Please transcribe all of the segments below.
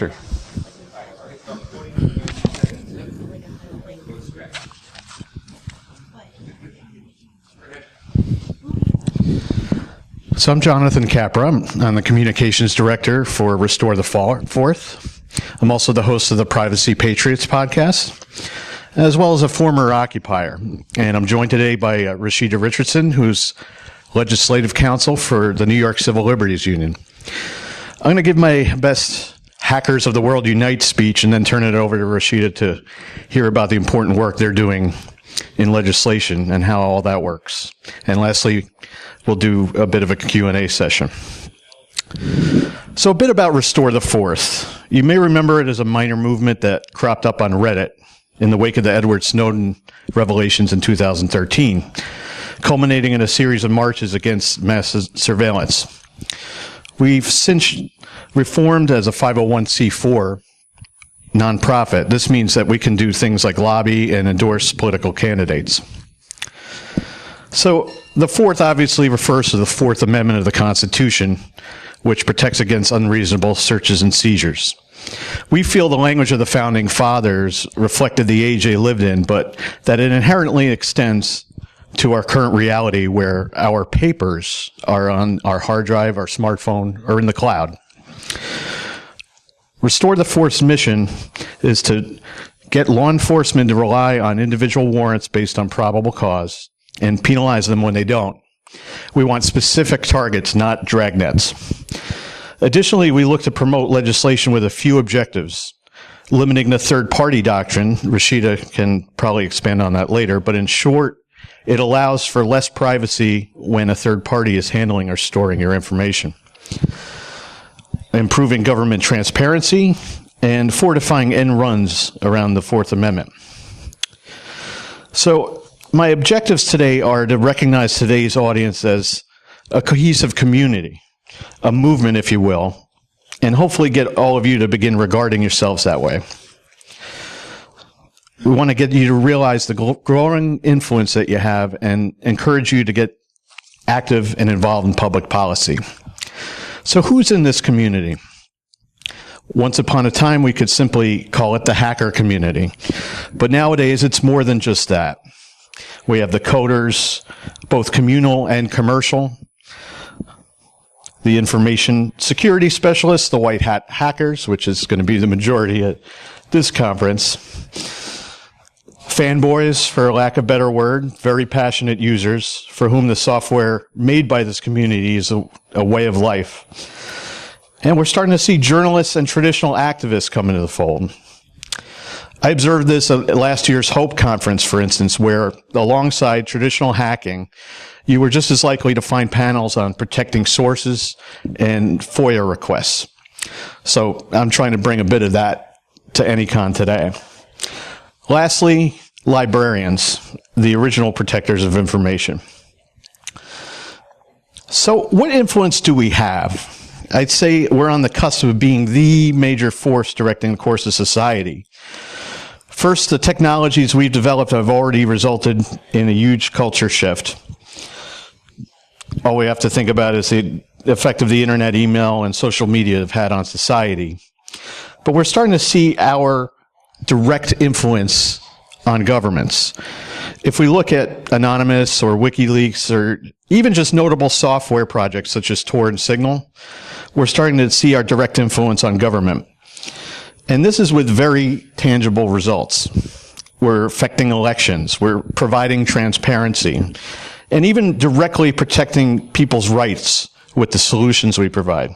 Sure. So I'm Jonathan Capra. I'm the Communications Director for Restore the Fourth. I'm also the host of the Privacy Patriots podcast, as well as a former occupier. And I'm joined today by Rashida Richardson, who's Legislative Counsel for the New York Civil Liberties Union. I'm going to give my best Hackers of the World Unite speech and then turn it over to Rashida to hear about the important work they're doing in legislation and how all that works. And lastly, we'll do a bit of a Q&A session. So a bit about Restore the Fourth. You may remember it as a minor movement that cropped up on Reddit in the wake of the Edward Snowden revelations in 2013, culminating in a series of marches against mass surveillance. We've since reformed as a 501c4 nonprofit. This means that we can do things like lobby and endorse political candidates. So the Fourth obviously refers to the Fourth Amendment of the Constitution, which protects against unreasonable searches and seizures. We feel the language of the Founding Fathers reflected the age they lived in, but that it inherently extends to our current reality where our papers are on our hard drive, our smartphone, or in the cloud. Restore the Fourth's mission is to get law enforcement to rely on individual warrants based on probable cause and penalize them when they don't. We want specific targets, not dragnets. Additionally, we look to promote legislation with a few objectives. Limiting the third-party doctrine, Rashida can probably expand on that later, but in short, it allows for less privacy when a third party is handling or storing your information. Improving government transparency, and fortifying end runs around the Fourth Amendment. So my objectives today are to recognize today's audience as a cohesive community, a movement, if you will, and hopefully get all of you to begin regarding yourselves that way. We want to get you to realize the growing influence that you have and encourage you to get active and involved in public policy. So who's in this community? Once upon a time, we could simply call it the hacker community. But nowadays, it's more than just that. We have the coders, both communal and commercial, the information security specialists, the white hat hackers, which is going to be the majority at this conference, fanboys, for lack of a better word, very passionate users for whom the software made by this community is a way of life. And we're starting to see journalists and traditional activists come into the fold. I observed this at last year's HOPE conference, for instance, where alongside traditional hacking, you were just as likely to find panels on protecting sources and FOIA requests. So I'm trying to bring a bit of that to ANYCon today. Lastly, librarians, the original protectors of information. So what influence do we have? I'd say we're on the cusp of being the major force directing the course of society. First, the technologies we've developed have already resulted in a huge culture shift. All we have to think about is the effect of the internet, email, and social media have had on society. But we're starting to see our direct influence on governments. If we look at Anonymous or WikiLeaks or even just notable software projects such as Tor and Signal, we're starting to see our direct influence on government. And this is with very tangible results. We're affecting elections, we're providing transparency, and even directly protecting people's rights with the solutions we provide.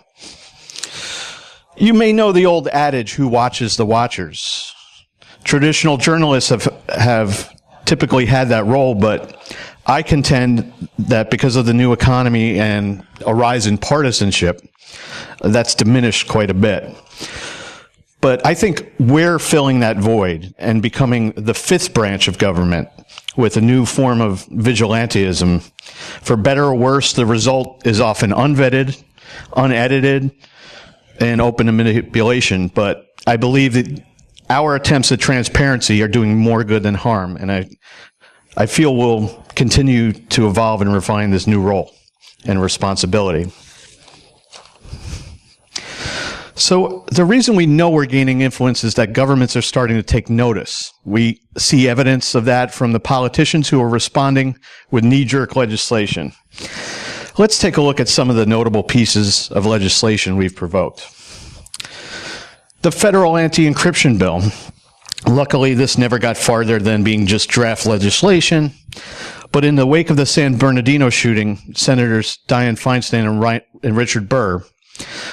You may know the old adage, who watches the watchers. Traditional journalists have typically had that role, but I contend that because of the new economy and a rise in partisanship, that's diminished quite a bit. But I think we're filling that void and becoming the fifth branch of government with a new form of vigilantism. For better or worse, the result is often unvetted, unedited, and open to manipulation. But I believe that our attempts at transparency are doing more good than harm, and I feel we'll continue to evolve and refine this new role and responsibility. So the reason we know we're gaining influence is that governments are starting to take notice. We see evidence of that from the politicians who are responding with knee-jerk legislation. Let's take a look at some of the notable pieces of legislation we've provoked. The federal anti-encryption bill. Luckily, this never got farther than being just draft legislation. But in the wake of the San Bernardino shooting, Senators Dianne Feinstein and Richard Burr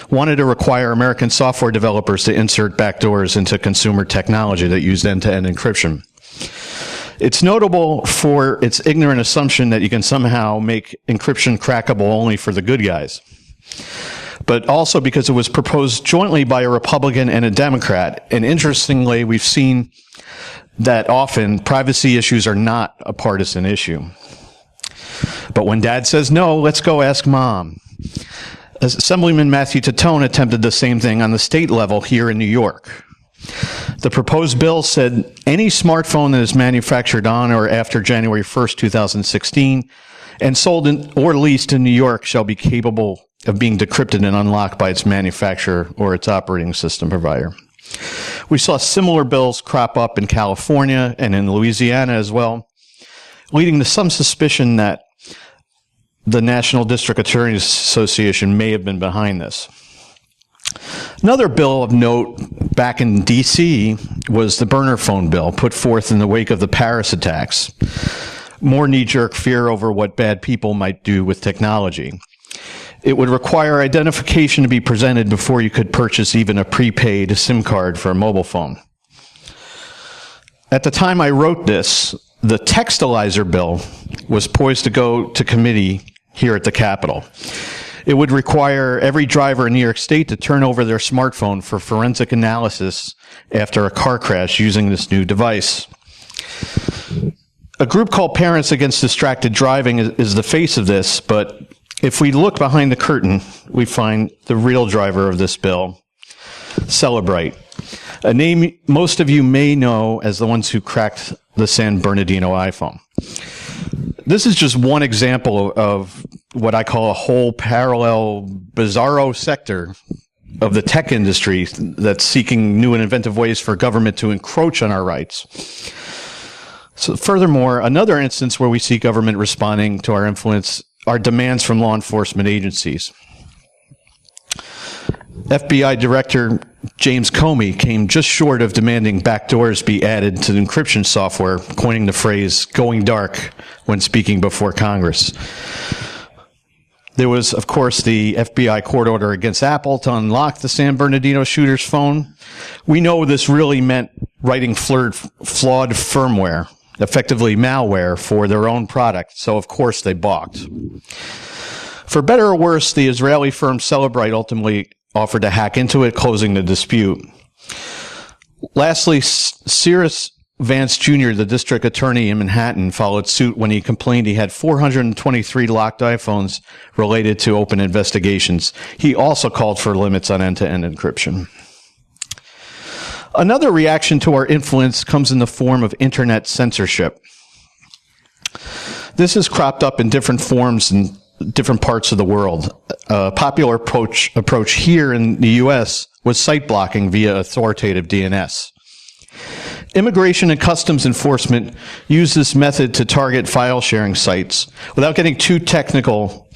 wanted to require American software developers to insert backdoors into consumer technology that used end-to-end encryption. It's notable for its ignorant assumption that you can somehow make encryption crackable only for the good guys, but also because it was proposed jointly by a Republican and a Democrat. And interestingly, we've seen that often privacy issues are not a partisan issue. But when Dad says no, let's go ask Mom. Assemblyman Matthew Titone attempted the same thing on the state level here in New York. The proposed bill said any smartphone that is manufactured on or after January 1st, 2016, and sold in, or leased in New York shall be capable of being decrypted and unlocked by its manufacturer or its operating system provider. We saw similar bills crop up in California and in Louisiana as well, leading to some suspicion that the National District Attorneys Association may have been behind this. Another bill of note back in D.C. was the burner phone bill put forth in the wake of the Paris attacks. More knee-jerk fear over what bad people might do with technology. It would require identification to be presented before you could purchase even a prepaid SIM card for a mobile phone. At the time I wrote this, the Textilizer bill was poised to go to committee here at the Capitol. It would require every driver in New York State to turn over their smartphone for forensic analysis after a car crash using this new device. A group called Parents Against Distracted Driving is the face of this, but if we look behind the curtain, we find the real driver of this bill, Celebrite, a name most of you may know as the ones who cracked the San Bernardino iPhone. This is just one example of what I call a whole parallel bizarro sector of the tech industry that's seeking new and inventive ways for government to encroach on our rights. So furthermore, another instance where we see government responding to our influence are demands from law enforcement agencies. FBI Director James Comey came just short of demanding backdoors be added to the encryption software, coining the phrase "going dark" when speaking before Congress. There was, of course, the FBI court order against Apple to unlock the San Bernardino shooter's phone. We know this really meant writing flawed firmware, effectively malware, for their own product, so of course they balked. For better or worse, the Israeli firm Celebrite ultimately offered to hack into it, closing the dispute. Lastly, Cyrus Vance Jr., the district attorney in Manhattan, followed suit when he complained he had 423 locked iPhones related to open investigations. He also called for limits on end-to-end encryption. Another reaction to our influence comes in the form of internet censorship. This has cropped up in different forms in different parts of the world. A popular approach here in the U.S. was site blocking via authoritative DNS. Immigration and Customs Enforcement use this method to target file sharing sites. Without getting too technical,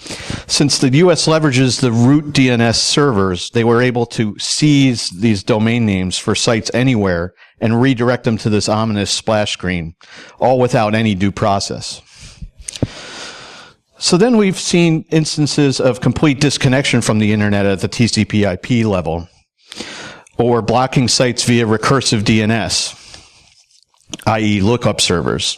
since the U.S. leverages the root DNS servers, they were able to seize these domain names for sites anywhere and redirect them to this ominous splash screen, all without any due process. So then we've seen instances of complete disconnection from the internet at the TCP/IP level, or blocking sites via recursive DNS, i.e. lookup servers.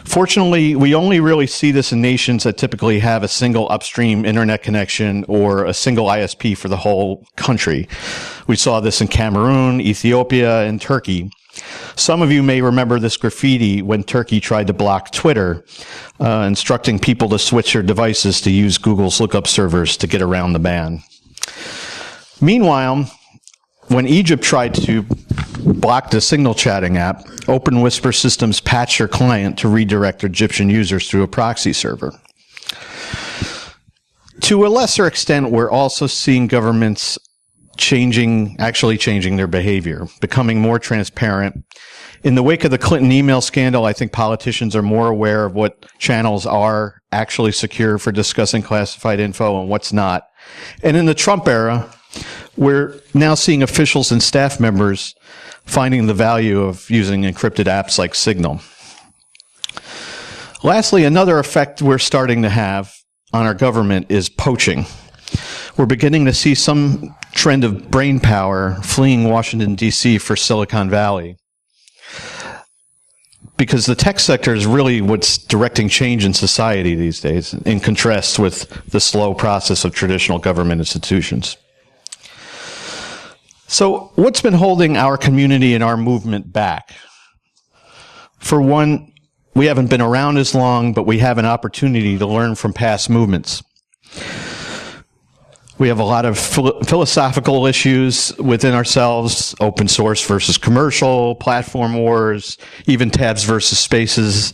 Fortunately, we only really see this in nations that typically have a single upstream internet connection or a single ISP for the whole country. We saw this in Cameroon, Ethiopia, and Turkey. Some of you may remember this graffiti when Turkey tried to block Twitter, instructing people to switch their devices to use Google's lookup servers to get around the ban. Meanwhile, when Egypt tried to block the Signal chatting app, OpenWhisper Systems patched their client to redirect Egyptian users through a proxy server. To a lesser extent, we're also seeing governments actually changing their behavior, becoming more transparent. In the wake of the Clinton email scandal, I think politicians are more aware of what channels are actually secure for discussing classified info and what's not. And in the Trump era, we're now seeing officials and staff members finding the value of using encrypted apps like Signal. Lastly, another effect we're starting to have on our government is poaching. We're beginning to see some trend of brain power fleeing Washington, D.C. for Silicon Valley, because the tech sector is really what's directing change in society these days, in contrast with the slow process of traditional government institutions. So what's been holding our community and our movement back? For one, we haven't been around as long, but we have an opportunity to learn from past movements. We have a lot of philosophical issues within ourselves, open source versus commercial, platform wars, even tabs versus spaces.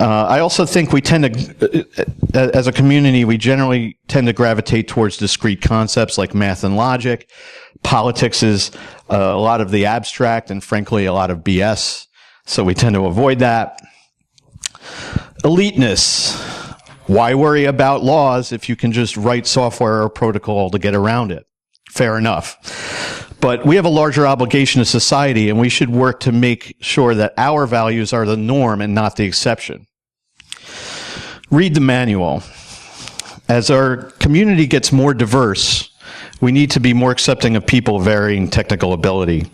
I also think we tend to, as a community, we generally tend to gravitate towards discrete concepts like math and logic. Politics is a lot of the abstract and, frankly, a lot of BS, so we tend to avoid that. Eliteness. Why worry about laws if you can just write software or protocol to get around it? Fair enough. But we have a larger obligation to society, and we should work to make sure that our values are the norm and not the exception. Read the manual. As our community gets more diverse, we need to be more accepting of people of varying technical ability,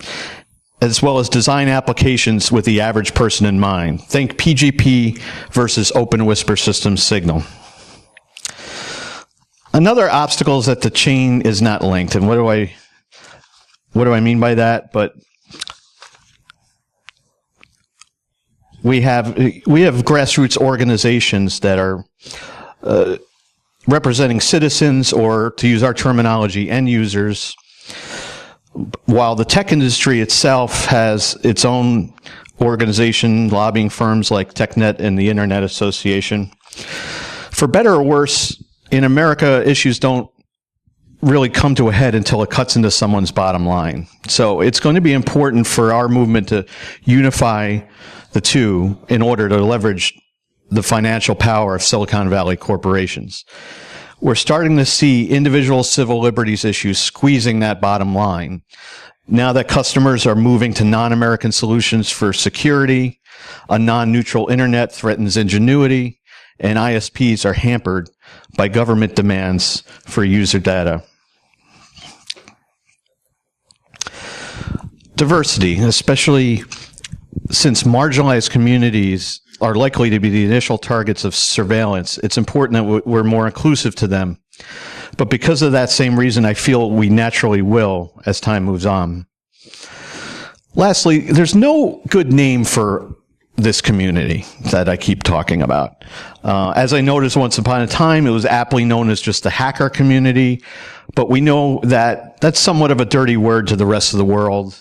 as well as design applications with the average person in mind. Think PGP versus Open Whisper Systems Signal. Another obstacle is that the chain is not linked. And what do I mean by that? But we have grassroots organizations that are representing citizens, or to use our terminology, end users, while the tech industry itself has its own organization, lobbying firms like TechNet and the Internet Association. For better or worse, in America, issues don't really come to a head until it cuts into someone's bottom line. So it's going to be important for our movement to unify the two in order to leverage the financial power of Silicon Valley corporations. We're starting to see individual civil liberties issues squeezing that bottom line. Now that customers are moving to non-American solutions for security, a non-neutral internet threatens ingenuity, and ISPs are hampered by government demands for user data. Diversity, especially since marginalized communities are likely to be the initial targets of surveillance, it's important that we're more inclusive to them. But because of that same reason, I feel we naturally will as time moves on. Lastly, there's no good name for this community that I keep talking about. As I noticed once upon a time, it was aptly known as just the hacker community, but we know that that's somewhat of a dirty word to the rest of the world.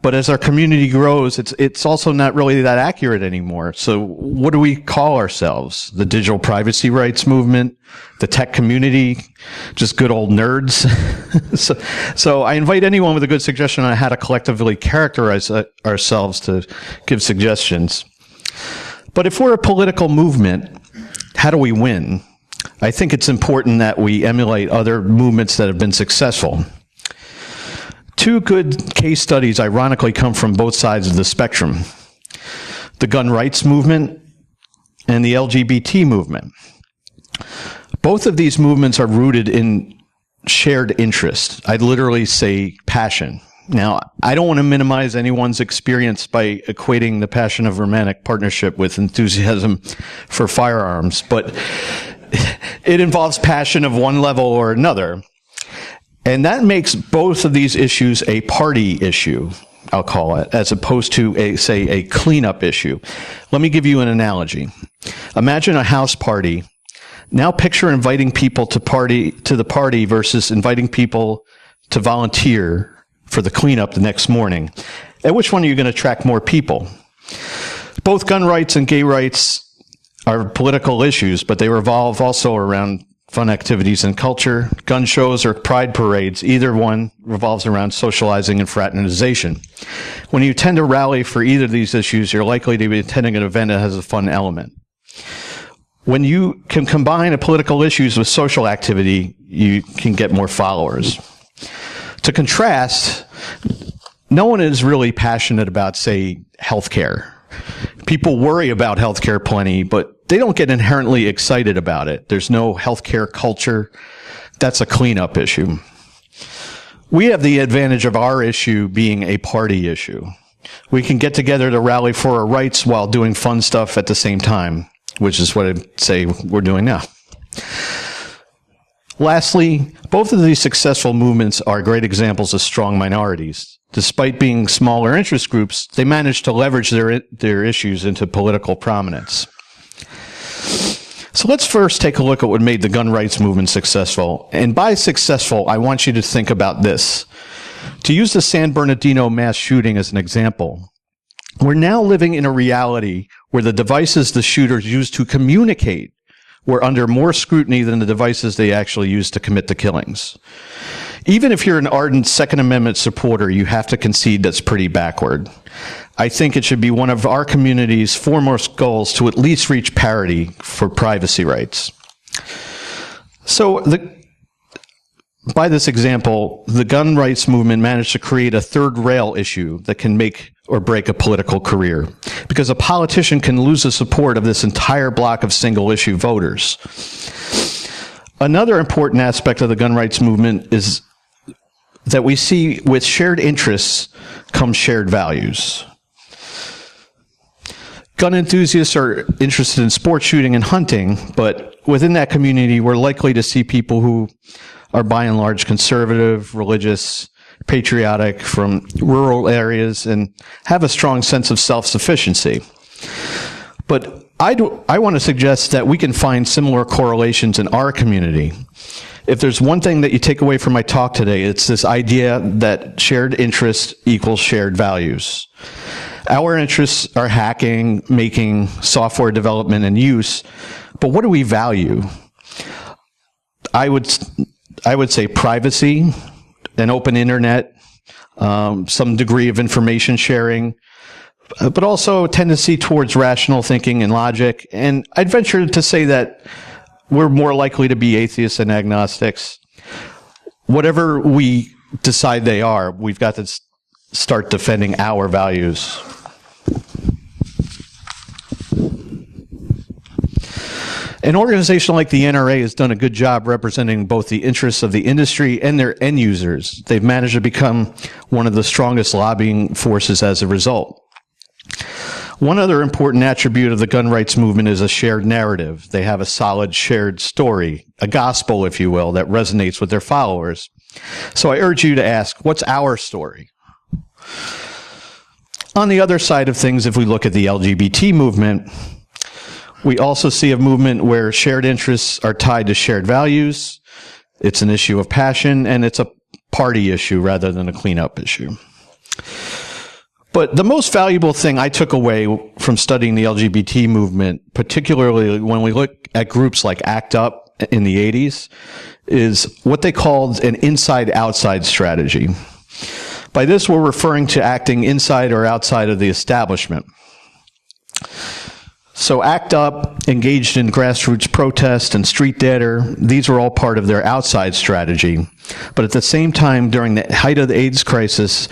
But as our community grows, it's also not really that accurate anymore. So what do we call ourselves? The digital privacy rights movement, the tech community, just good old nerds? So I invite anyone with a good suggestion on how to collectively characterize ourselves to give suggestions. But if we're a political movement, how do we win? I think it's important that we emulate other movements that have been successful. Two good case studies ironically come from both sides of the spectrum: the gun rights movement and the LGBT movement. Both of these movements are rooted in shared interest. I'd literally say passion. Now, I don't want to minimize anyone's experience by equating the passion of romantic partnership with enthusiasm for firearms, but it involves passion of one level or another. And that makes both of these issues a party issue, I'll call it, as opposed to, a cleanup issue. Let me give you an analogy. Imagine a house party. Now picture inviting people to the party versus inviting people to volunteer for the cleanup the next morning. At which one are you going to attract more people? Both gun rights and gay rights are political issues, but they revolve also around fun activities and culture, gun shows, or pride parades. Either one revolves around socializing and fraternization. When you attend a rally for either of these issues, you're likely to be attending an event that has a fun element. When you can combine political issues with social activity, you can get more followers. To contrast, no one is really passionate about, say, healthcare. People worry about healthcare plenty, but they don't get inherently excited about it. There's no healthcare culture. That's a cleanup issue. We have the advantage of our issue being a party issue. We can get together to rally for our rights while doing fun stuff at the same time, which is what I'd say we're doing now. Lastly, both of these successful movements are great examples of strong minorities. Despite being smaller interest groups, they managed to leverage their issues into political prominence. So let's first take a look at what made the gun rights movement successful. And by successful, I want you to think about this. To use the San Bernardino mass shooting as an example, we're now living in a reality where the devices the shooters used to communicate were under more scrutiny than the devices they actually used to commit the killings. Even if you're an ardent Second Amendment supporter, you have to concede that's pretty backward. I think it should be one of our community's foremost goals to at least reach parity for privacy rights. So by this example, the gun rights movement managed to create a third rail issue that can make or break a political career, because a politician can lose the support of this entire block of single-issue voters. Another important aspect of the gun rights movement is that we see with shared interests come shared values. Gun enthusiasts are interested in sport shooting and hunting, but within that community, we're likely to see people who are by and large conservative, religious, patriotic, from rural areas, and have a strong sense of self-sufficiency. But I want to suggest that we can find similar correlations in our community. If there's one thing that you take away from my talk today, it's this idea that shared interests equals shared values. Our interests are hacking, making, software development, and use, but what do we value? I would say privacy, an open internet, some degree of information sharing, but also a tendency towards rational thinking and logic. And I'd venture to say that we're more likely to be atheists and agnostics. Whatever we decide they are, we've got to start defending our values. An organization like the NRA has done a good job representing both the interests of the industry and their end users. They've managed to become one of the strongest lobbying forces as a result. One other important attribute of the gun rights movement is a shared narrative. They have a solid shared story, a gospel, if you will, that resonates with their followers. So I urge you to ask, what's our story? On the other side of things, if we look at the LGBT movement, we also see a movement where shared interests are tied to shared values. It's an issue of passion, and it's a party issue rather than a cleanup issue. But the most valuable thing I took away from studying the LGBT movement, particularly when we look at groups like ACT UP in the 80s, is what they called an inside-outside strategy. By this, we're referring to acting inside or outside of the establishment. So ACT UP engaged in grassroots protest and street theater. These were all part of their outside strategy. But at the same time, during the height of the AIDS crisis,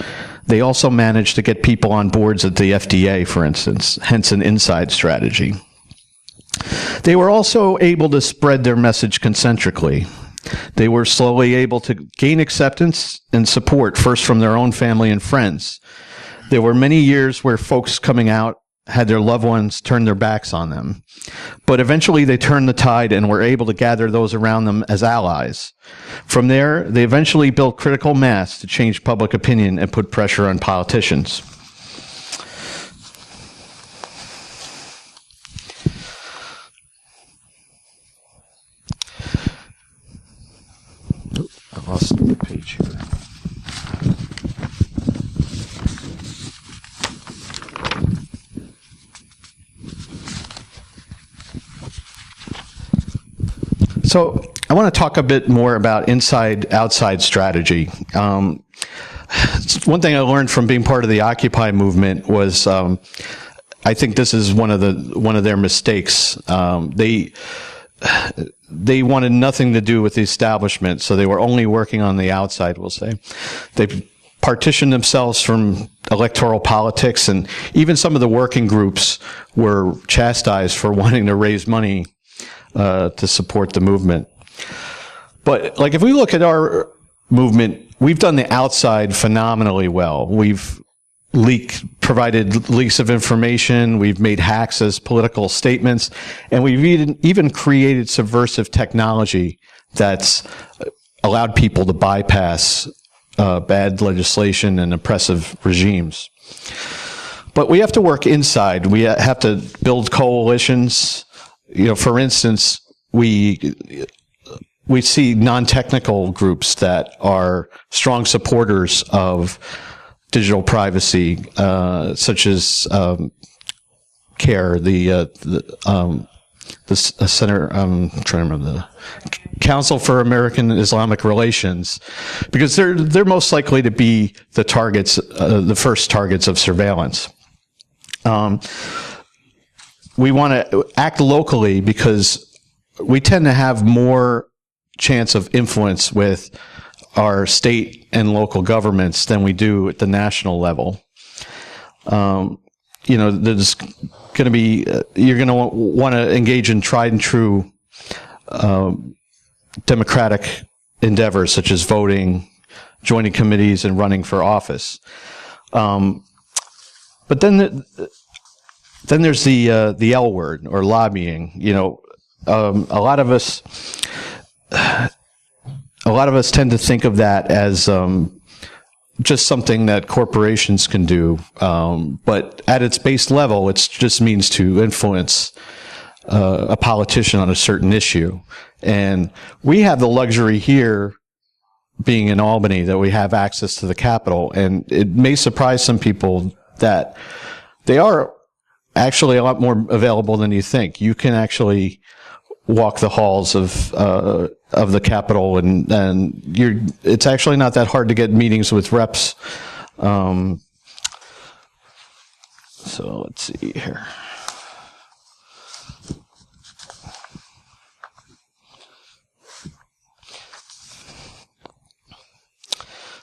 they also managed to get people on boards at the FDA, for instance, hence an inside strategy. They were also able to spread their message concentrically. They were slowly able to gain acceptance and support, first from their own family and friends. There were many years where folks coming out had their loved ones turn their backs on them. But eventually they turned the tide and were able to gather those around them as allies. From there, they eventually built critical mass to change public opinion and put pressure on politicians. I lost the page here. So I want to talk a bit more about inside-outside strategy. One thing I learned from being part of the Occupy movement was, I think this is one of their mistakes. They wanted nothing to do with the establishment, so they were only working on the outside, we'll say. They partitioned themselves from electoral politics, and even some of the working groups were chastised for wanting to raise money to support the movement. But like, if we look at our movement, we've done the outside phenomenally well. We've provided leaks of information, we've made hacks as political statements, and we've even created subversive technology that's allowed people to bypass bad legislation and oppressive regimes. But we have to work inside. We have to build coalitions. You know, for instance, we see non-technical groups that are strong supporters of digital privacy, such as CARE, the Center, I'm trying to remember, the Council for American Islamic Relations, because they're most likely to be the targets, the first targets of surveillance. We want to act locally because we tend to have more chance of influence with our state and local governments than we do at the national level. You know, there's going to be, you're going to want to engage in tried and true democratic endeavors such as voting, joining committees, and running for office. But then there's the L word, or lobbying. You know, a lot of us tend to think of that as just something that corporations can do, but at its base level, it just means to influence a politician on a certain issue. And we have the luxury here, being in Albany, that we have access to the Capitol, and it may surprise some people that they are actually a lot more available than you think. You can actually walk the halls of the Capitol, and it's actually not that hard to get meetings with reps. So let's see here.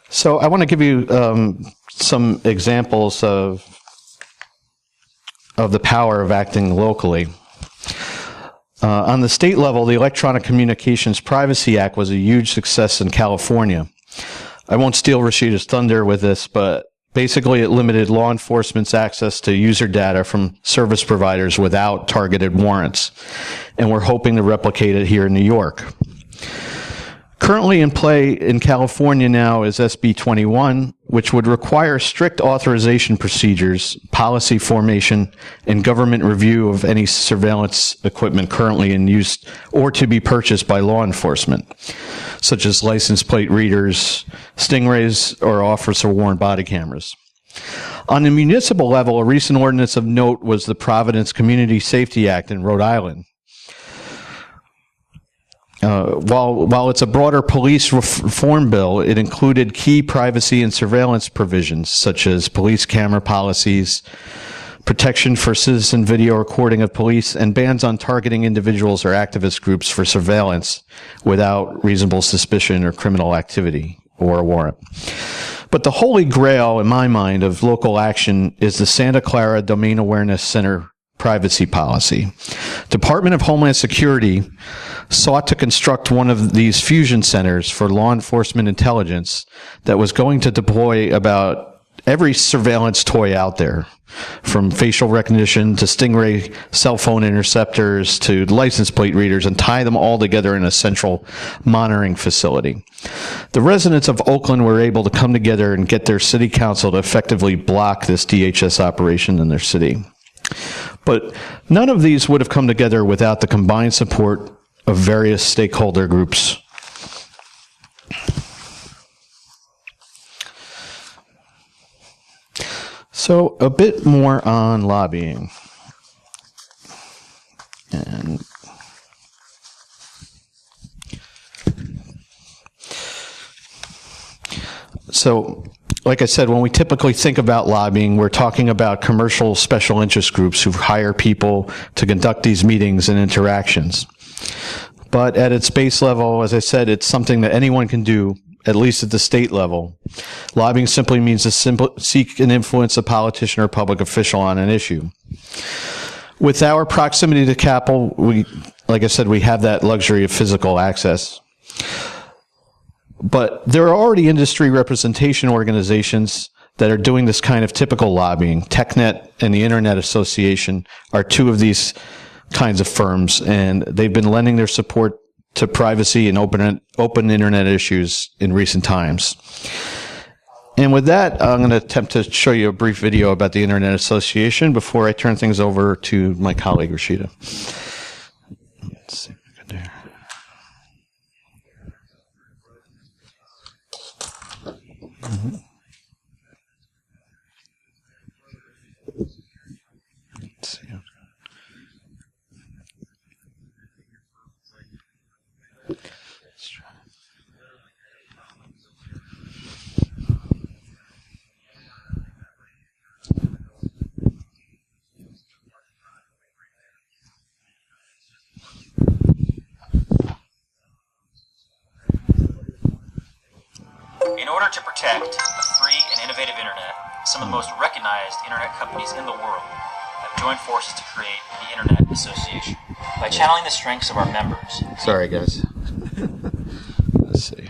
So I want to give you some examples of the power of acting locally. On the state level, the Electronic Communications Privacy Act was a huge success in California. I won't steal Rashida's thunder with this, but basically it limited law enforcement's access to user data from service providers without targeted warrants, and we're hoping to replicate it here in New York. Currently in play in California now is SB 21, which would require strict authorization procedures, policy formation, and government review of any surveillance equipment currently in use or to be purchased by law enforcement, such as license plate readers, stingrays, or officer worn body cameras. On the municipal level, a recent ordinance of note was the Providence Community Safety Act in Rhode Island. While it's a broader police reform bill, it included key privacy and surveillance provisions, such as police camera policies, protection for citizen video recording of police, and bans on targeting individuals or activist groups for surveillance without reasonable suspicion or criminal activity or a warrant. But the holy grail, in my mind, of local action is the Santa Clara Domain Awareness Center privacy policy. Department of Homeland Security sought to construct one of these fusion centers for law enforcement intelligence that was going to deploy about every surveillance toy out there, from facial recognition to stingray cell phone interceptors to license plate readers, and tie them all together in a central monitoring facility. The residents of Oakland were able to come together and get their city council to effectively block this DHS operation in their city. But none of these would have come together without the combined support of various stakeholder groups. So a bit more on lobbying. And So, like I said, when we typically think about lobbying, we're talking about commercial special interest groups who hire people to conduct these meetings and interactions. But at its base level, as I said, it's something that anyone can do, at least at the state level. Lobbying simply means to seek and influence a politician or public official on an issue. With our proximity to Capra, like I said, we have that luxury of physical access. But there are already industry representation organizations that are doing this kind of typical lobbying. TechNet and the Internet Association are two of these kinds of firms, and they've been lending their support to privacy and open Internet issues in recent times. And with that, I'm going to attempt to show you a brief video about the Internet Association before I turn things over to my colleague, Rashida. Let's see if we can do it. Mm-hmm. Let's see. Let's try. In order to protect a free and innovative internet, some of the most recognized internet companies in the world have joined forces to create the Internet Association. By channeling the strengths of our members... Sorry, guys. Let's see.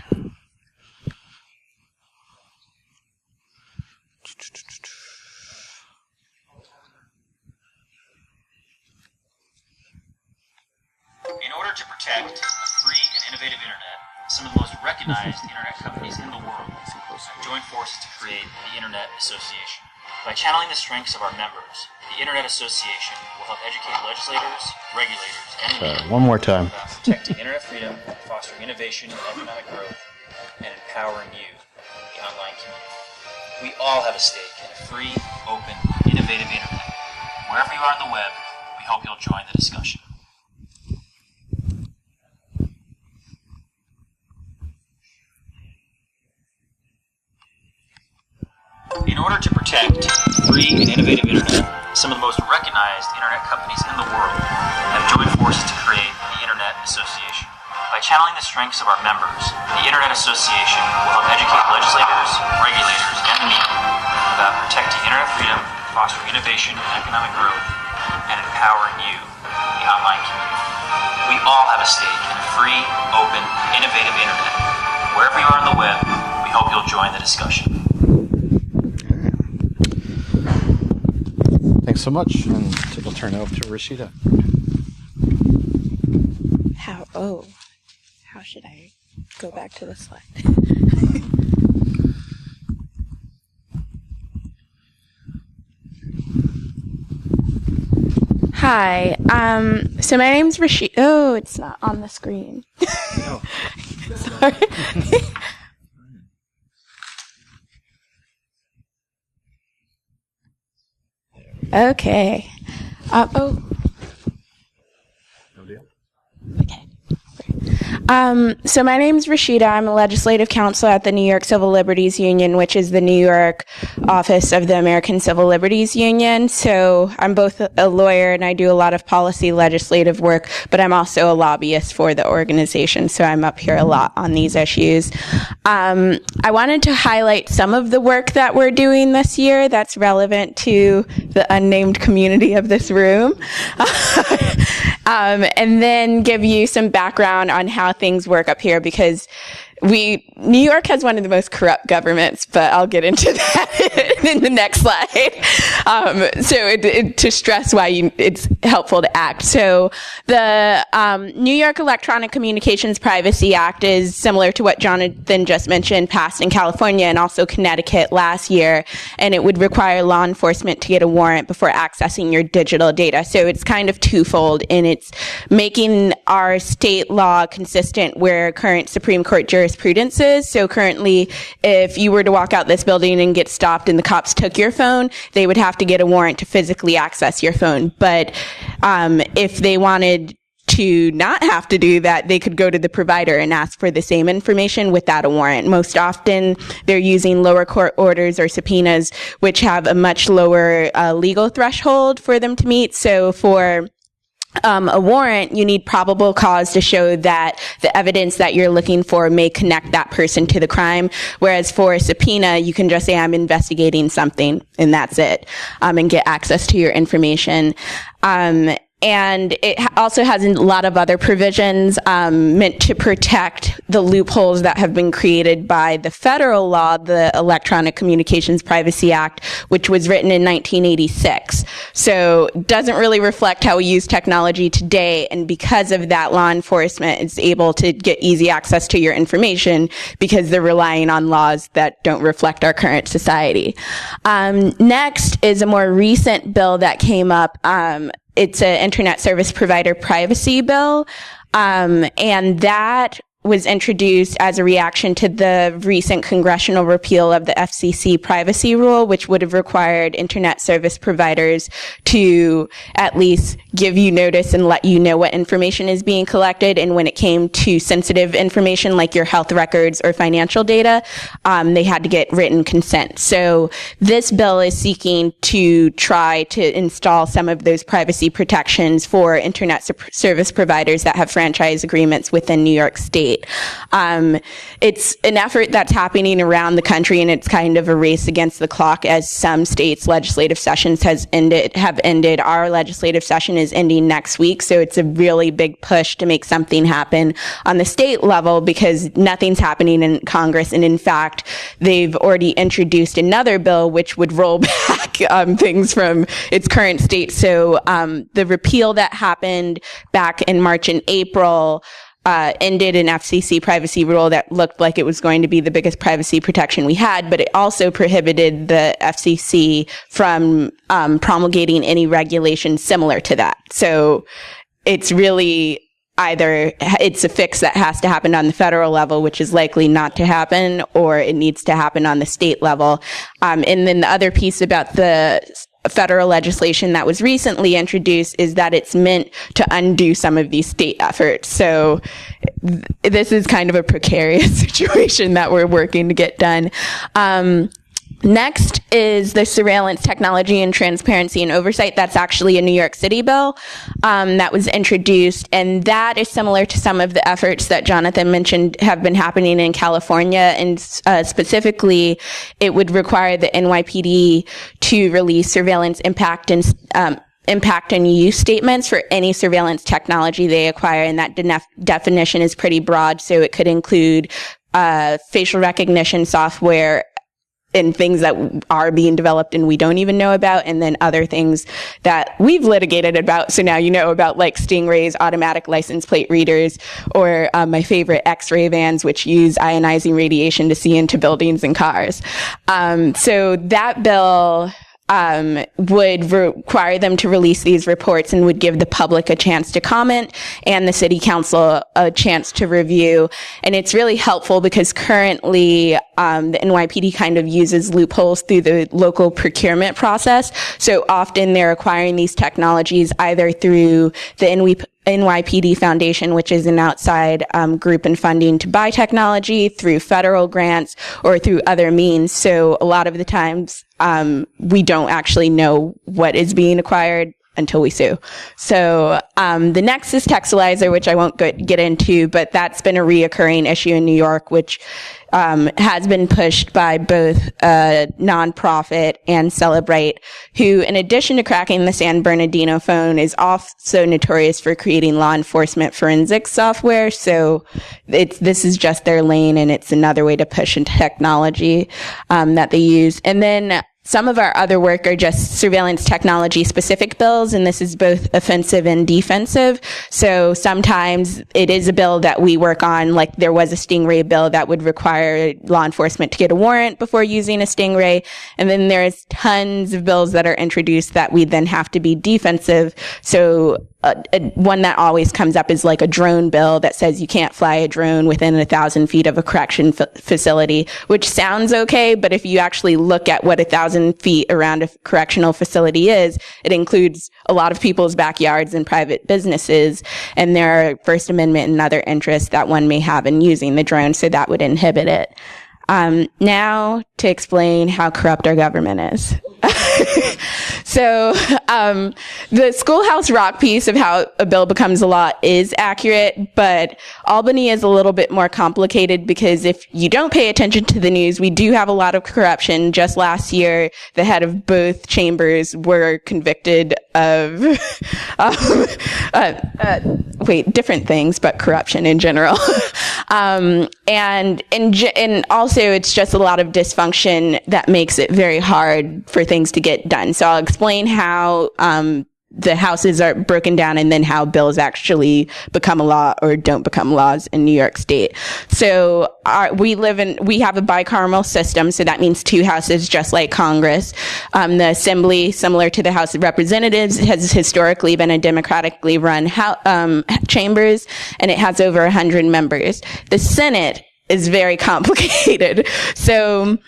In order to protect a free and innovative internet, some of the most recognized internet companies in the world have joined forces to create the Internet Association. By channeling the strengths of our members, the Internet Association will help educate legislators, regulators, and media one more time. about protecting internet freedom, fostering innovation and economic growth, and empowering you, the online community. We all have a stake in a free, open, innovative internet. Wherever you are on the web, we hope you'll join the discussion. In order to protect free and innovative internet, some of the most recognized internet companies in the world have joined forces to create the Internet Association. By channeling the strengths of our members, the Internet Association will help educate legislators, regulators, and the media about protecting internet freedom, fostering innovation and economic growth, and empowering you, the online community. We all have a stake in a free, open, innovative internet. Wherever you are on the web, we hope you'll join the discussion. Thanks so much, and I'll turn it over to Rashida. How should I go back to the slide? Hi, so my name's Rashida. Oh, it's not on the screen. No. Sorry. Okay. No deal. Okay. So my name's Rashida. I'm a legislative counsel at the New York Civil Liberties Union, which is the New York office of the American Civil Liberties Union. So I'm both a lawyer and I do a lot of policy legislative work, but I'm also a lobbyist for the organization. So I'm up here a lot on these issues. I wanted to highlight some of the work that we're doing this year that's relevant to the unnamed community of this room. And then give you some background on how things work up here, because New York has one of the most corrupt governments, but I'll get into that in the next slide. To stress why it's helpful to act. So the New York Electronic Communications Privacy Act is similar to what Jonathan just mentioned, passed in California and also Connecticut last year, and it would require law enforcement to get a warrant before accessing your digital data. So it's kind of twofold, and it's making our state law consistent where current Supreme Court jurisprudence is. So currently, if you were to walk out this building and get stopped and the cops took your phone, they would have to get a warrant to physically access your phone. But if they wanted to not have to do that, they could go to the provider and ask for the same information without a warrant. Most often, they're using lower court orders or subpoenas, which have a much lower legal threshold for them to meet. So for a warrant, you need probable cause to show that the evidence that you're looking for may connect that person to the crime. Whereas for a subpoena, you can just say, I'm investigating something, and that's it, and get access to your information. And it also has a lot of other provisions meant to protect the loopholes that have been created by the federal law, the Electronic Communications Privacy Act, which was written in 1986. So it doesn't really reflect how we use technology today. And because of that, law enforcement is able to get easy access to your information because they're relying on laws that don't reflect our current society. Next is a more recent bill that came up. It's an Internet Service Provider Privacy Bill, and that was introduced as a reaction to the recent congressional repeal of the Fcc Privacy Rule, which would have required internet service providers to at least give you notice and let you know what information is being collected. And when it came to sensitive information like your health records or financial data, they had to get written consent. So this bill is seeking to try to install some of those privacy protections for internet service providers that have franchise agreements within New York State. It's an effort that's happening around the country, and it's kind of a race against the clock as some states' legislative sessions have ended. Our legislative session is ending next week, so it's a really big push to make something happen on the state level because nothing's happening in Congress. And in fact, they've already introduced another bill which would roll back things from its current state. So the repeal that happened back in March and April ended an FCC privacy rule that looked like it was going to be the biggest privacy protection we had, but it also prohibited the FCC from promulgating any regulation similar to that. So it's really either it's a fix that has to happen on the federal level, which is likely not to happen, or it needs to happen on the state level. And then the other piece about the federal legislation that was recently introduced is that it's meant to undo some of these state efforts. So this is kind of a precarious situation that we're working to get done. Next is the Surveillance Technology and Transparency and Oversight. That's actually a New York City bill that was introduced, and that is similar to some of the efforts that Jonathan mentioned have been happening in California, and specifically, it would require the NYPD to release surveillance impact and use statements for any surveillance technology they acquire, and that definition is pretty broad, so it could include facial recognition software and things that are being developed and we don't even know about, and then other things that we've litigated about. So now you know about like Stingray's automatic license plate readers, or my favorite X-ray vans, which use ionizing radiation to see into buildings and cars. So that bill would require them to release these reports and would give the public a chance to comment and the city council a chance to review. And it's really helpful because currently the NYPD kind of uses loopholes through the local procurement process. So often they're acquiring these technologies either through the NYPD Foundation, which is an outside group and funding to buy technology, through federal grants, or through other means. So a lot of the times we don't actually know what is being acquired until we sue. So the next is Textilizer, which I won't get into, but that's been a reoccurring issue in New York, which has been pushed by both nonprofit and Celebrate, who, in addition to cracking the San Bernardino phone, is also notorious for creating law enforcement forensics software. So this is just their lane, and it's another way to push into technology that they use. And then some of our other work are just surveillance technology specific bills, and this is both offensive and defensive. So sometimes it is a bill that we work on, like there was a Stingray bill that would require law enforcement to get a warrant before using a Stingray. And then there's tons of bills that are introduced that we then have to be defensive. So one that always comes up is like a drone bill that says you can't fly a drone within 1,000 feet of a correction facility, which sounds okay, but if you actually look at what 1,000 feet around a correctional facility is, it includes a lot of people's backyards and private businesses, and there are First Amendment and other interests that one may have in using the drone, so that would inhibit it. Now to explain how corrupt our government is. So, the Schoolhouse Rock piece of how a bill becomes a law is accurate, but Albany is a little bit more complicated because if you don't pay attention to the news, we do have a lot of corruption. Just last year, the head of both chambers were convicted of, different things, but corruption in general. And also it's just a lot of dysfunction that makes it very hard for things to get done. So I'll explain how, the houses are broken down and then how bills actually become a law or don't become laws in New York State. So we have a bicameral system. So that means two houses, just like Congress. The Assembly, similar to the House of Representatives, has historically been a democratically run chambers, and it has over 100 members. The Senate is very complicated. So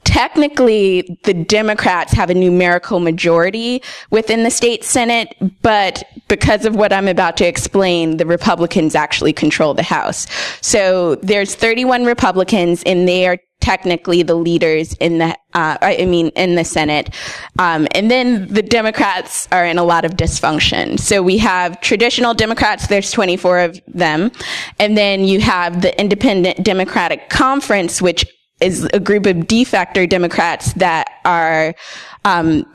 technically, the Democrats have a numerical majority within the state Senate, but because of what I'm about to explain, the Republicans actually control the House. So there's 31 Republicans, and they are technically the leaders in the in the Senate. And then the Democrats are in a lot of dysfunction. So we have traditional Democrats, there's 24 of them. And then you have the Independent Democratic Conference, which is a group of de facto Democrats that are,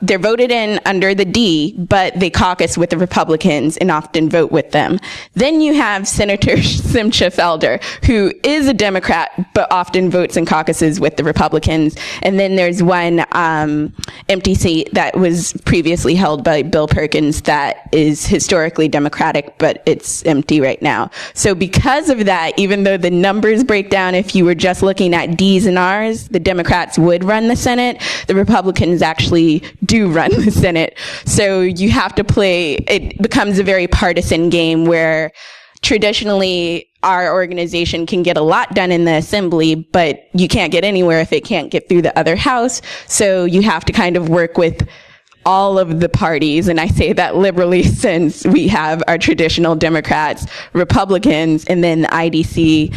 they're voted in under the D, but they caucus with the Republicans and often vote with them. Then you have Senator Simcha Felder, who is a Democrat, but often votes and caucuses with the Republicans. And then there's one empty seat that was previously held by Bill Perkins that is historically Democratic, but it's empty right now. So because of that, even though the numbers break down, if you were just looking at D's and R's, the Democrats would run the Senate. The Republicans actually do run the Senate. So you have to play, it becomes a very partisan game where traditionally our organization can get a lot done in the Assembly, but you can't get anywhere if it can't get through the other house. So you have to kind of work with all of the parties, and I say that liberally since we have our traditional Democrats, Republicans, and then the IDC.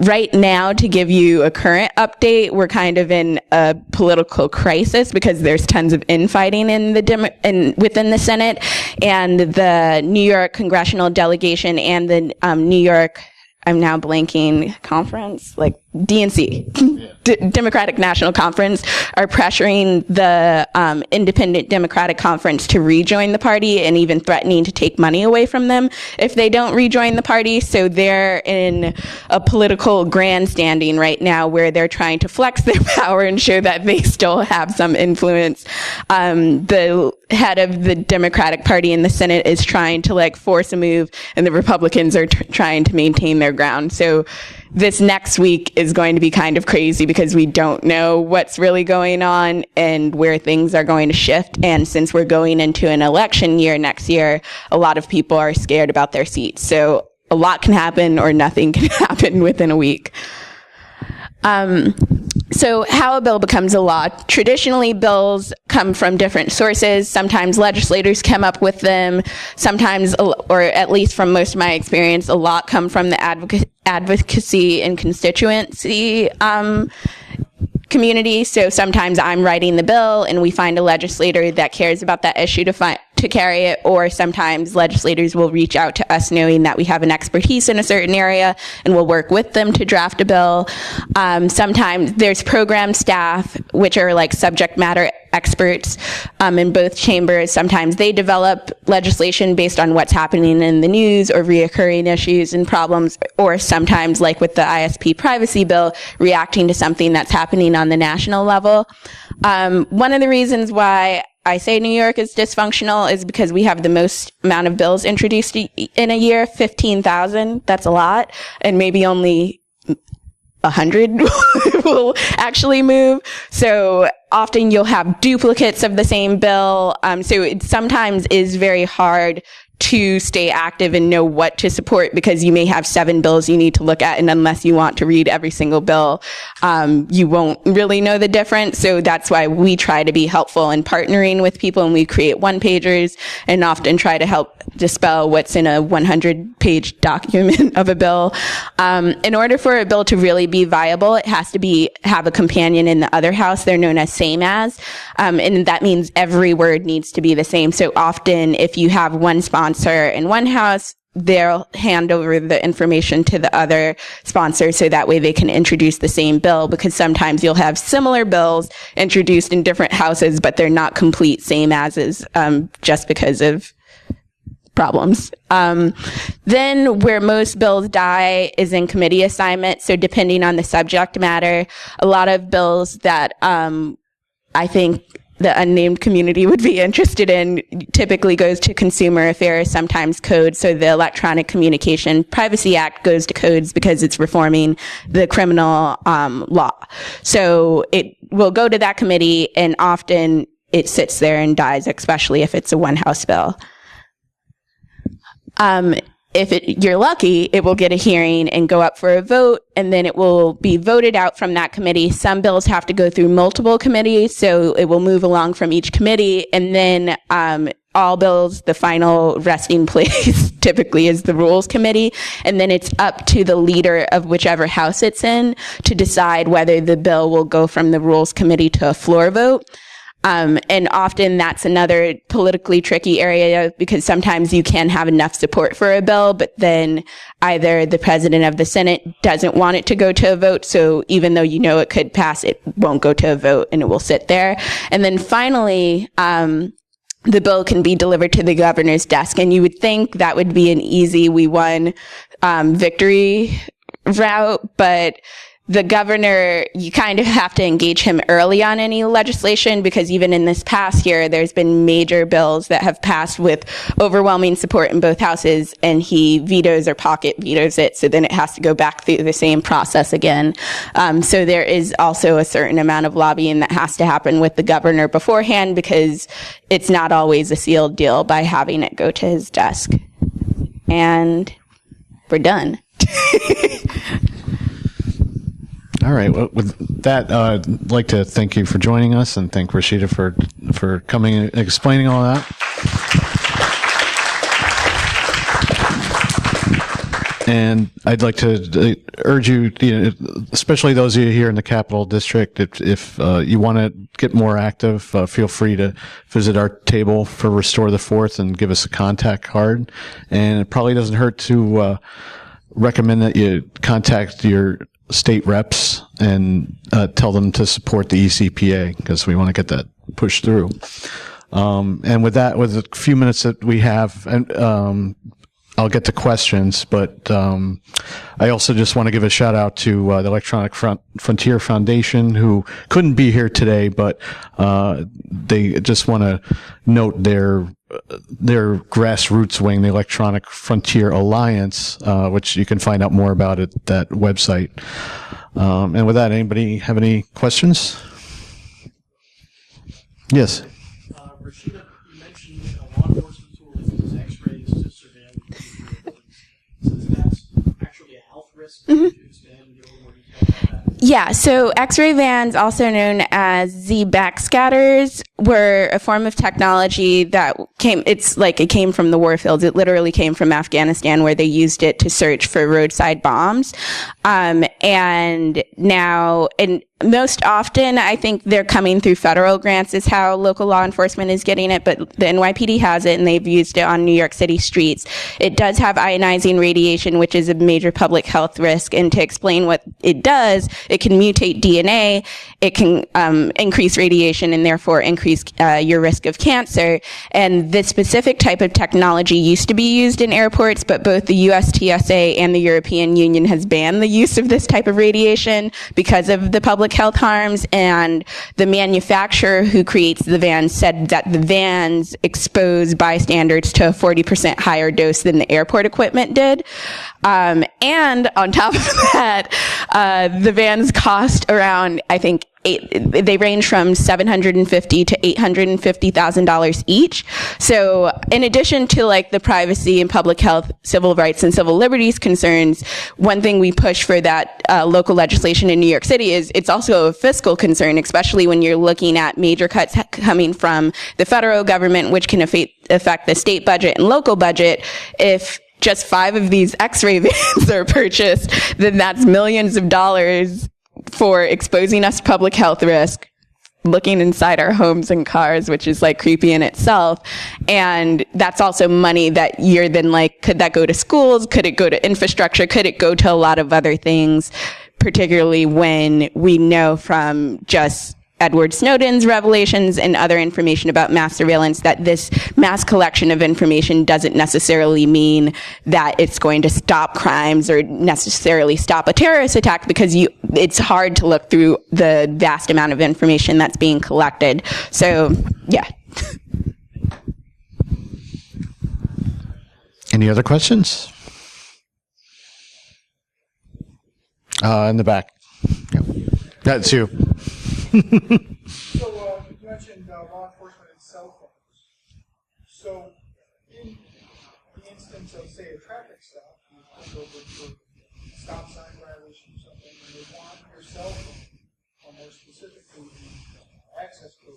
Right now, to give you a current update, we're kind of in a political crisis because there's tons of infighting in within the Senate, and the New York congressional delegation and the New York, I'm now blanking, conference, like DNC, Democratic National Conference, are pressuring the Independent Democratic Conference to rejoin the party and even threatening to take money away from them if they don't rejoin the party. So they're in a political grandstanding right now where they're trying to flex their power and show that they still have some influence. The head of the Democratic Party in the Senate is trying to force a move, and the Republicans are trying to maintain their ground. So this next week is going to be kind of crazy because we don't know what's really going on and where things are going to shift. And since we're going into an election year next year, a lot of people are scared about their seats. So a lot can happen or nothing can happen within a week. So how a bill becomes a law. Traditionally, bills come from different sources. Sometimes legislators come up with them. Sometimes, or at least from most of my experience, a lot come from the advocacy and constituency community. So sometimes I'm writing the bill and we find a legislator that cares about that issue to carry it, or sometimes legislators will reach out to us knowing that we have an expertise in a certain area and we'll work with them to draft a bill. Sometimes there's program staff, which are like subject matter experts in both chambers. Sometimes they develop legislation based on what's happening in the news or reoccurring issues and problems, or sometimes, like with the ISP privacy bill, reacting to something that's happening on the national level. One of the reasons why I say New York is dysfunctional is because we have the most amount of bills introduced in a year, 15,000. That's a lot. And maybe only 100 will actually move. So often you'll have duplicates of the same bill. So it sometimes is very hard to stay active and know what to support, because you may have 7 bills you need to look at, and unless you want to read every single bill, you won't really know the difference. So that's why we try to be helpful in partnering with people, and we create one-pagers and often try to help dispel what's in a 100-page document of a bill. In order for a bill to really be viable, it has to have a companion in the other house. They're known as same as, and that means every word needs to be the same. So often, if you have one sponsor in one house, they'll hand over the information to the other sponsor so that way they can introduce the same bill, because sometimes you'll have similar bills introduced in different houses, but they're not complete same as's, just because of problems. Then where most bills die is in committee assignment. So depending on the subject matter, a lot of bills that I think the unnamed community would be interested in typically goes to consumer affairs, sometimes code. So the Electronic Communication Privacy Act goes to codes because it's reforming the criminal law. So it will go to that committee, and often it sits there and dies, especially if it's a one-house bill. If you're lucky, it will get a hearing and go up for a vote, and then it will be voted out from that committee. Some bills have to go through multiple committees, so it will move along from each committee, and then all bills, the final resting place typically is the Rules Committee, and then it's up to the leader of whichever house it's in to decide whether the bill will go from the Rules Committee to a floor vote. And often that's another politically tricky area, because sometimes you can have enough support for a bill, but then either the president of the Senate doesn't want it to go to a vote. So even though you know it could pass, it won't go to a vote and it will sit there. And then finally, the bill can be delivered to the governor's desk. And you would think that would be an easy, we won, victory route, but the governor, you kind of have to engage him early on any legislation, because even in this past year, there's been major bills that have passed with overwhelming support in both houses, and he vetoes or pocket vetoes it. So then it has to go back through the same process again. So there is also a certain amount of lobbying that has to happen with the governor beforehand, because it's not always a sealed deal by having it go to his desk. And we're done. All right. Well, with that, I'd like to thank you for joining us, and thank Rashida for coming and explaining all that. And I'd like to urge you, especially those of you here in the Capital District, if you want to get more active, feel free to visit our table for Restore the Fourth and give us a contact card. And it probably doesn't hurt to recommend that you contact your state reps and tell them to support the ECPA, because we want to get that pushed through. And with that, with a few minutes that we have, and I'll get to questions, but I also just want to give a shout out to the Electronic Frontier Foundation, who couldn't be here today, but they just want to note their grassroots wing, the Electronic Frontier Alliance, which you can find out more about at that website. And with that, anybody have any questions? Yes. Rashida, you mentioned a law enforcement tool is to use X-rays to surveil buildings. So that's actually a health risk. Mm-hmm. To expand and give a little more detail about that. Yeah, so X-ray vans, also known as Z-backscatters, were a form of technology that it came from the war fields. It literally came from Afghanistan, where they used it to search for roadside bombs. And now, and most often, I think they're coming through federal grants is how local law enforcement is getting it, but the NYPD has it, and they've used it on New York City streets. It does have ionizing radiation, which is a major public health risk, and to explain what it does, it can mutate DNA, it can increase radiation and therefore increase your risk of cancer. And this specific type of technology used to be used in airports, but both the US TSA and the European Union has banned the use of this type of radiation because of the public health harms. And the manufacturer who creates the vans said that the vans expose bystanders to a 40% higher dose than the airport equipment did. And on top of that, the vans cost around, I think, they range from $750,000 to $850,000 each. So in addition to like the privacy and public health, civil rights and civil liberties concerns, one thing we push for that local legislation in New York City is it's also a fiscal concern, especially when you're looking at major cuts coming from the federal government, which can affect the state budget and local budget. If just 5 of these X-ray vans are purchased, then that's millions of dollars for exposing us to public health risk, looking inside our homes and cars, which is like creepy in itself. And that's also money that you're then like, could that go to schools? Could it go to infrastructure? Could it go to a lot of other things, particularly when we know from just Edward Snowden's revelations and other information about mass surveillance that this mass collection of information doesn't necessarily mean that it's going to stop crimes or necessarily stop a terrorist attack, because it's hard to look through the vast amount of information that's being collected. So, yeah. Any other questions? In the back. Yep. That's you. So you mentioned law enforcement and cell phones. So in the instance of, say, a traffic stop, you pull over for a stop sign violation or something, and they want your cell phone, or more specifically, the access code.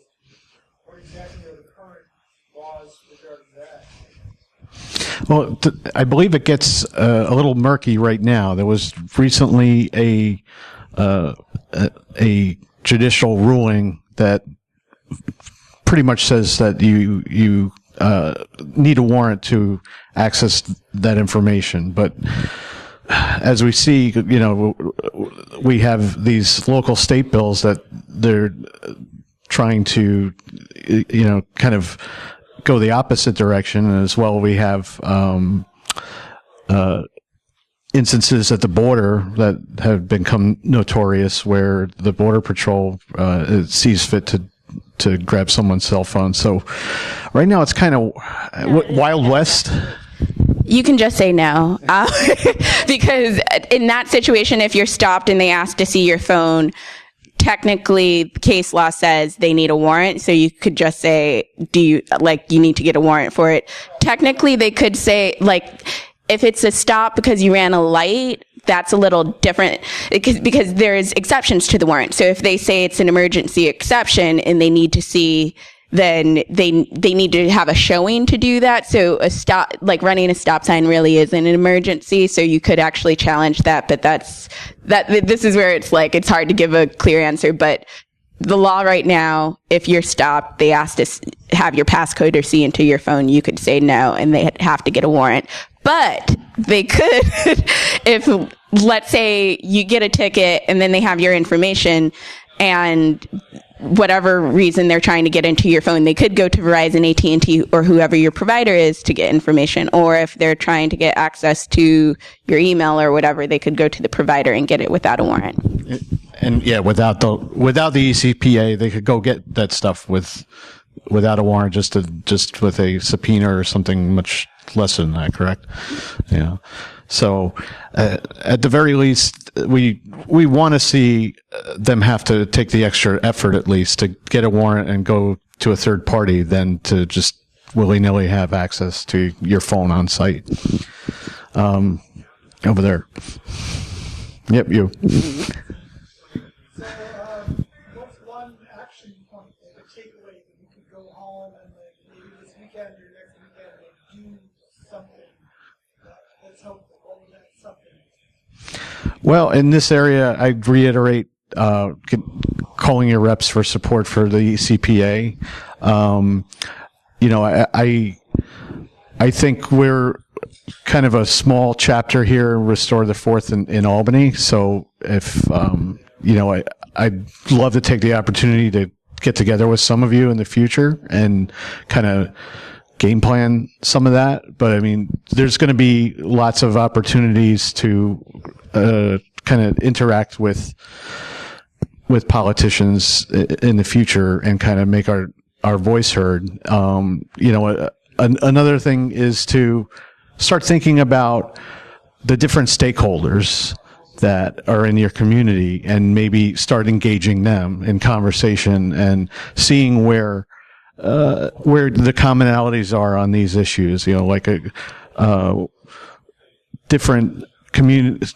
What exactly are the current laws regarding that? Well, I believe it gets a little murky right now. There was recently a judicial ruling that pretty much says that you need a warrant to access that information. But as we see, we have these local state bills that they're trying to, kind of go the opposite direction. And as well, we have instances at the border that have become notorious where the Border Patrol sees fit to grab someone's cell phone. So right now it's kind of Wild West. You can just say no. Because in that situation, if you're stopped and they ask to see your phone, technically case law says they need a warrant. So you could just say, you need to get a warrant for it. Technically they could say, if it's a stop because you ran a light, that's a little different because there's exceptions to the warrant. So if they say it's an emergency exception and they need to see, then they need to have a showing to do that. So a stop, like running a stop sign, really isn't an emergency. So you could actually challenge that. But this is where it's hard to give a clear answer. But the law right now, if you're stopped, they ask to have your passcode or see into your phone, you could say no, and they have to get a warrant. But they could, if, let's say you get a ticket and then they have your information and whatever reason they're trying to get into your phone, they could go to Verizon, AT&T, or whoever your provider is to get information. Or if they're trying to get access to your email or whatever, they could go to the provider and get it without a warrant. And yeah, without the ECPA, they could go get that stuff without a warrant, just with a subpoena or something much less than that, correct? Yeah. So at the very least, we want to see them have to take the extra effort at least to get a warrant and go to a third party than to just willy-nilly have access to your phone on site. Over there. Yep, you. So what's one action point, a takeaway that you could go home and maybe this weekend or next weekend do something that's helpful? What would that something? Well, in this area, I'd reiterate calling your reps for support for the CPA. I think we're kind of a small chapter here, Restore the Fourth in Albany. So if, I'd love to take the opportunity to get together with some of you in the future and kind of game plan some of that. But I mean, there's going to be lots of opportunities to kind of interact with politicians in the future and kind of make our voice heard. Another thing is to start thinking about the different stakeholders that are in your community and maybe start engaging them in conversation and seeing where the commonalities are on these issues. Like different communities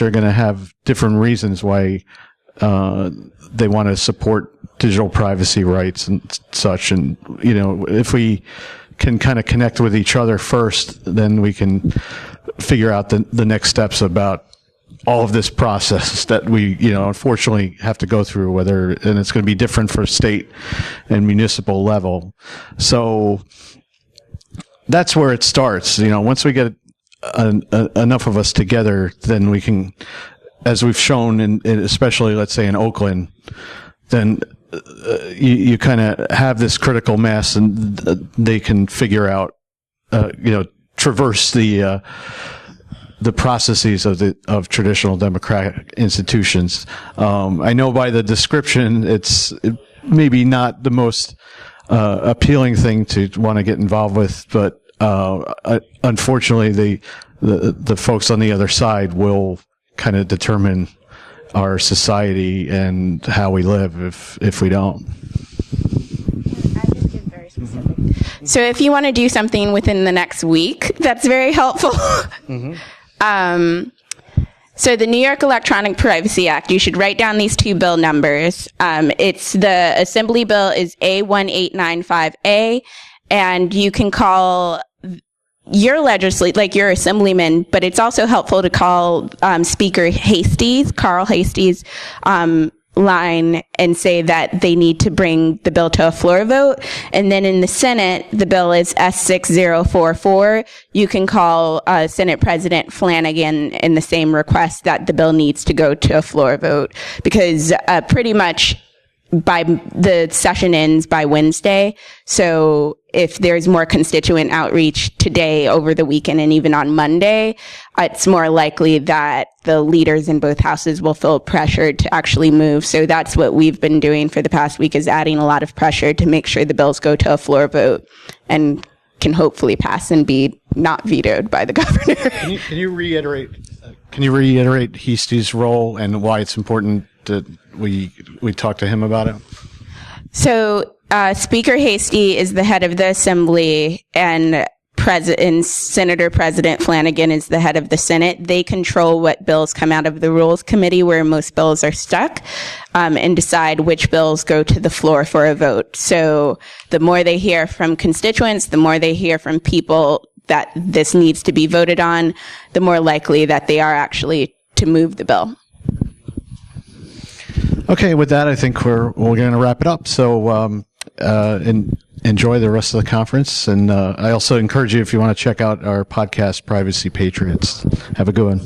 are going to have different reasons why they want to support digital privacy rights and such. And if we can kind of connect with each other first, then we can figure out the next steps about all of this process that we, unfortunately have to go through, and it's going to be different for state and municipal level. So that's where it starts. Once we get enough of us together, then we can, as we've shown especially, let's say in Oakland, then you kind of have this critical mass, and they can figure out, traverse the processes of traditional democratic institutions. I know by the description, it's maybe not the most appealing thing to want to get involved with, but unfortunately, the folks on the other side will kind of determine our society and how we live if we don't. So if you want to do something within the next week, that's very helpful. So the New York Electronic Privacy Act, you should write down these two bill numbers. It's the Assembly bill is A1895A, and you can call your your assemblyman, but it's also helpful to call Speaker Carl Hasty's line, and say that they need to bring the bill to a floor vote. And then in the Senate, the bill is S6044. You can call Senate President Flanagan in the same request that the bill needs to go to a floor vote, because pretty much by the session ends by Wednesday. So if there's more constituent outreach today, over the weekend, and even on Monday, it's more likely that the leaders in both houses will feel pressured to actually move. So that's what we've been doing for the past week, is adding a lot of pressure to make sure the bills go to a floor vote and can hopefully pass and be not vetoed by the governor. Can you reiterate Heasty's role and why it's important that we talk to him about it? So Speaker Hasty is the head of the Assembly, and Senator President Flanagan is the head of the Senate. They control what bills come out of the Rules Committee, where most bills are stuck, and decide which bills go to the floor for a vote. So the more they hear from constituents, the more they hear from people that this needs to be voted on, the more likely that they are actually to move the bill. Okay, with that, I think we're going to wrap it up. So enjoy the rest of the conference. And I also encourage you, if you want to check out our podcast, Privacy Patriots. Have a good one.